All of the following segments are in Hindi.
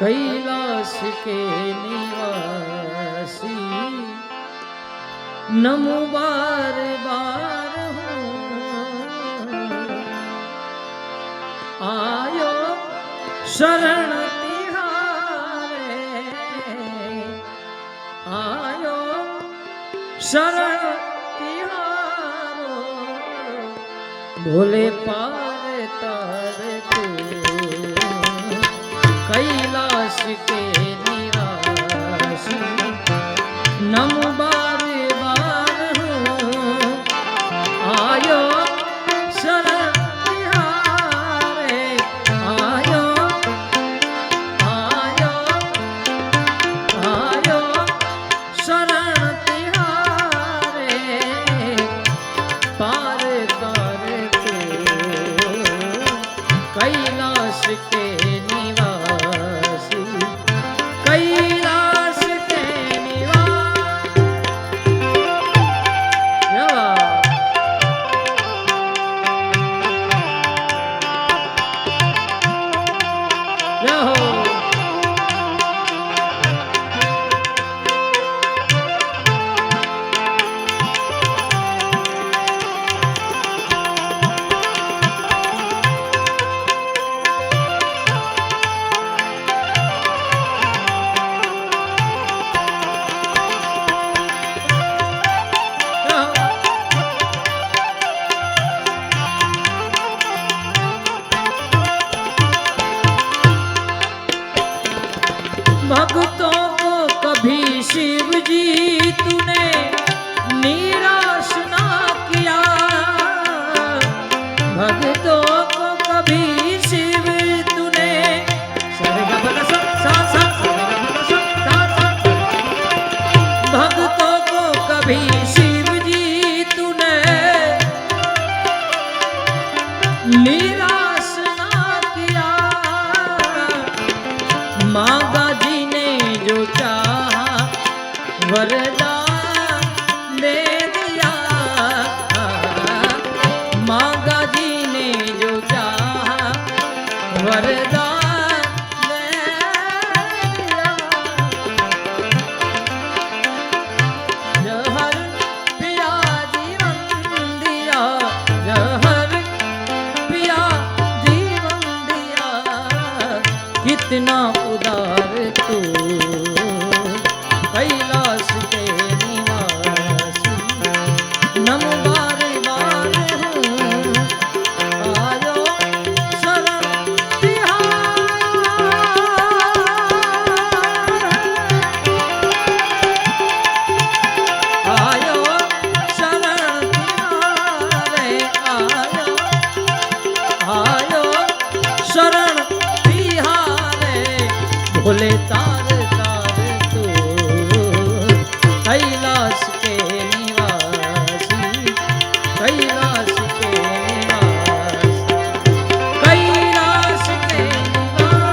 कैलाश के निवासी नमो बार बार आयो शरण तिहारे आयो शरण तिहारो भोले पार तार तू कैलाश के निवासी नमो बार बार आयो शरण तिहारे आयो आयो आयो शरण तिहारे पार कर तू कैलाश के निवासी कैलाश के निवासी भक्तों को कभी शिव जी तूने निराश ना किया भक्तों को कभी शिव तूने भक्तों को कभी शिव जी तूने निराश ना किया मांगा जी ने जो चाहा वरदान दे दिया मांगा जी ने जो चाहा वरदान दे दिया जहर पिया जीवन दिया जहर पिया जीवन दिया कितना उदार तू कैलाश के निवासी नमो बार बार आयो शरण तिहारे आयो शरण तिहारे आयो शरण तिहारे भोले तार तार तू कैलाश के निवासी कैलाश के निवासी कैलाश के निवासी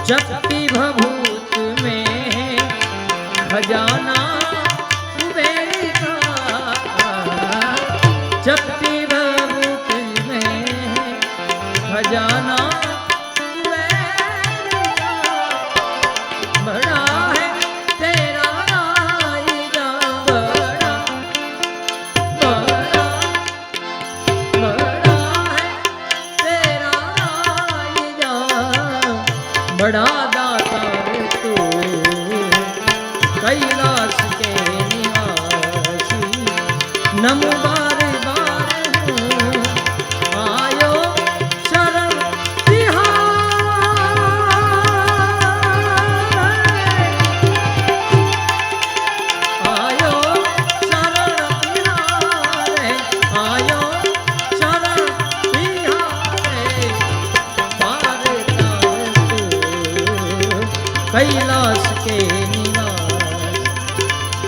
चपटी भभूत में खजाना कुबेर का, चपटी भभूत में खजाना कुबेर का, बड़ा है तेरा राजा, बड़ा बड़ा बड़ा है तेरा राजा, बड़ा दाता रे तू कैलाश के निवासी, नमो बार बार हूँ आयो शरण तिहार, आयो शरण तिहार, आयो शरण तिहार, पार कैलाश के निवास,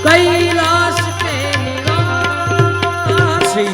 कैलाश के निवासी।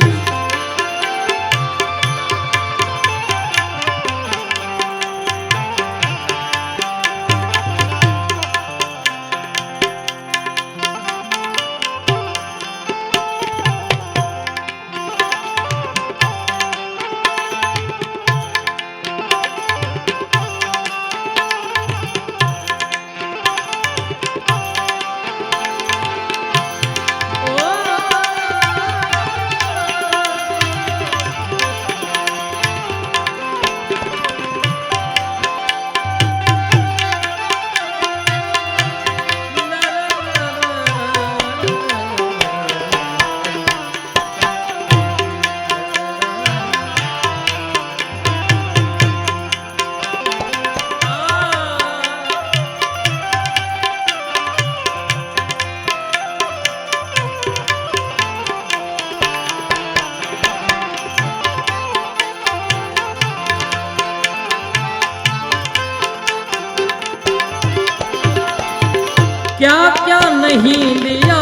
क्या क्या नहीं लिया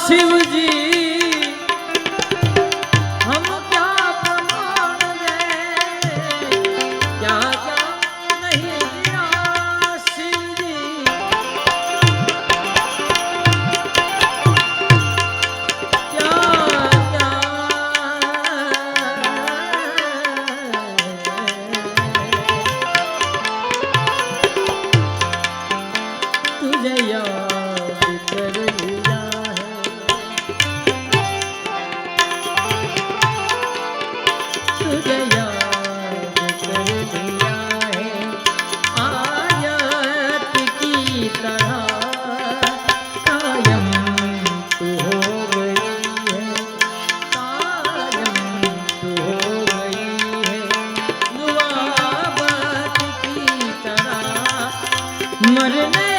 शिव जी, हम क्या प्रमाण दें, क्या क्या नहीं लिया शिव जी, क्या क्या तुझे याद कर लिया है, तुझे याद कर लिया है, आयत की तरह कायम तू हो गई है, कायम तू हो गई है, दुआबत की तरह मरने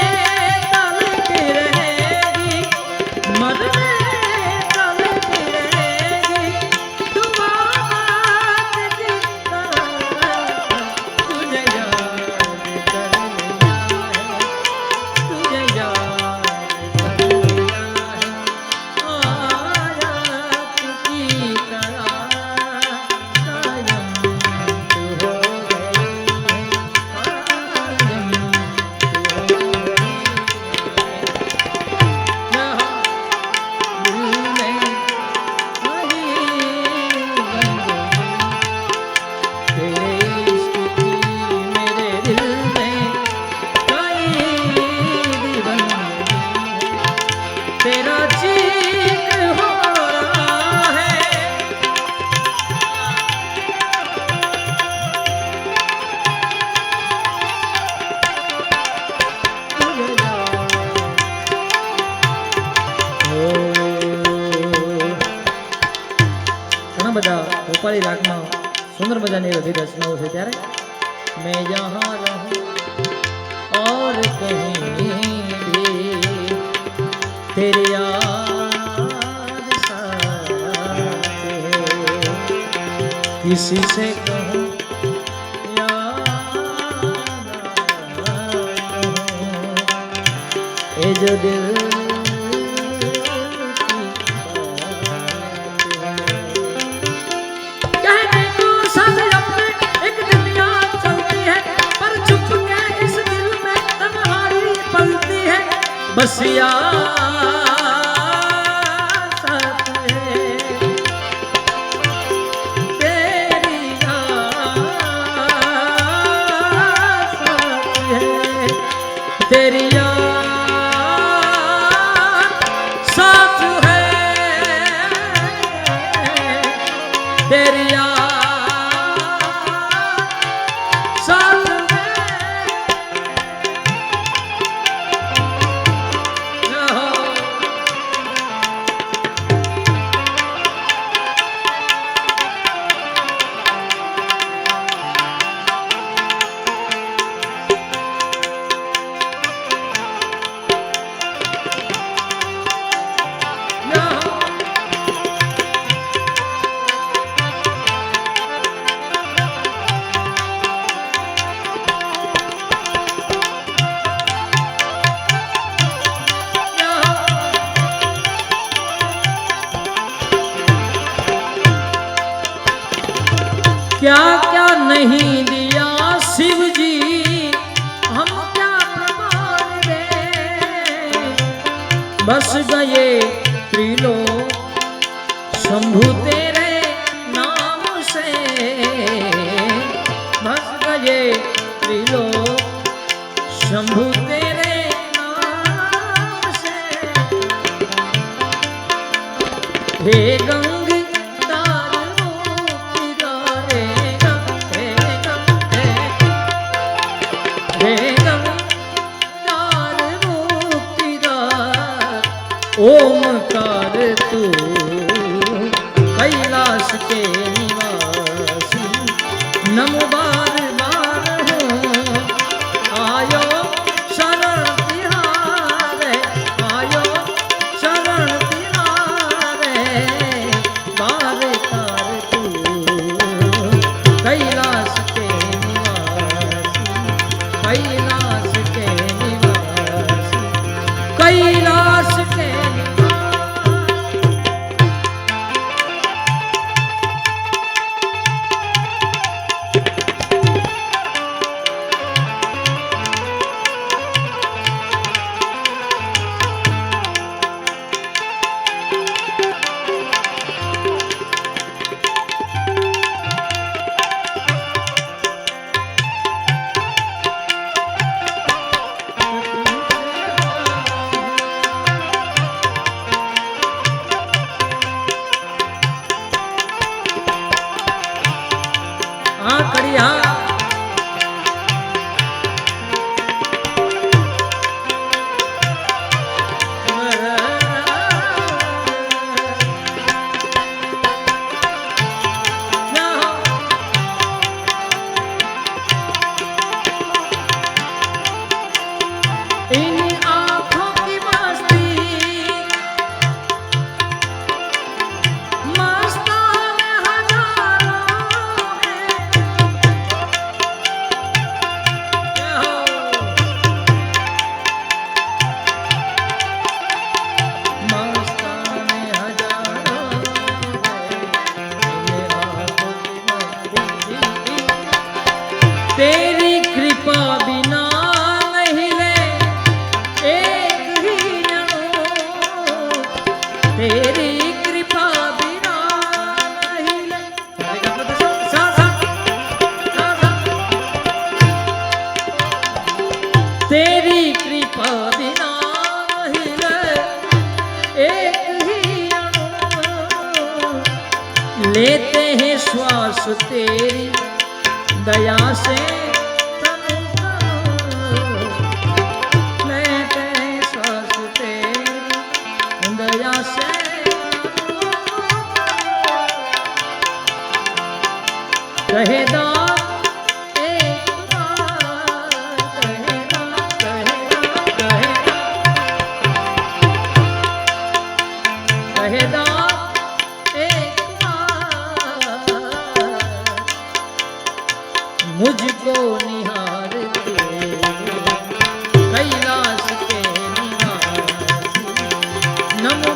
भोपाली राग में सुंदर मजानी बधी रचनाओं है त्यारे मैं यहाँ रहूं और कहीं भी तेरी याद साथ है, किसी से कहूं याद ना कहूं, ये जो दिल कहने को सब अपने एक दुनिया चलती है, पर चुप के इस बसिया सत है तेरी आसत है तेरी साथ है तेरी साथ क्या क्या नहीं दिया शिव जी हम क्या प्रमाण दें बस गए त्रिलोक शंभु तेरे नाम से बस गए त्रिलोक शंभु तेरे नाम से हे गंगा ओमकार तू कैलाश के निवासी नमो बार बार हो आयो शरण तिहारे आयो शरण तिहारे बार तार तू कैलाश के निवासी कैलाश के निवासी कैलाश के तेरी कृपा बिना नहीं ले एक ही जनो तेरी कृपा बिना नहीं ले तेरी कृपा बिना नहीं ले एक ही जनो लेते हैं श्वास तेरी दया से लेते श्वास तेरी दया से कहेदा एक बार कहेदा एक मुझको निहार के कैलाश के निवासी नमो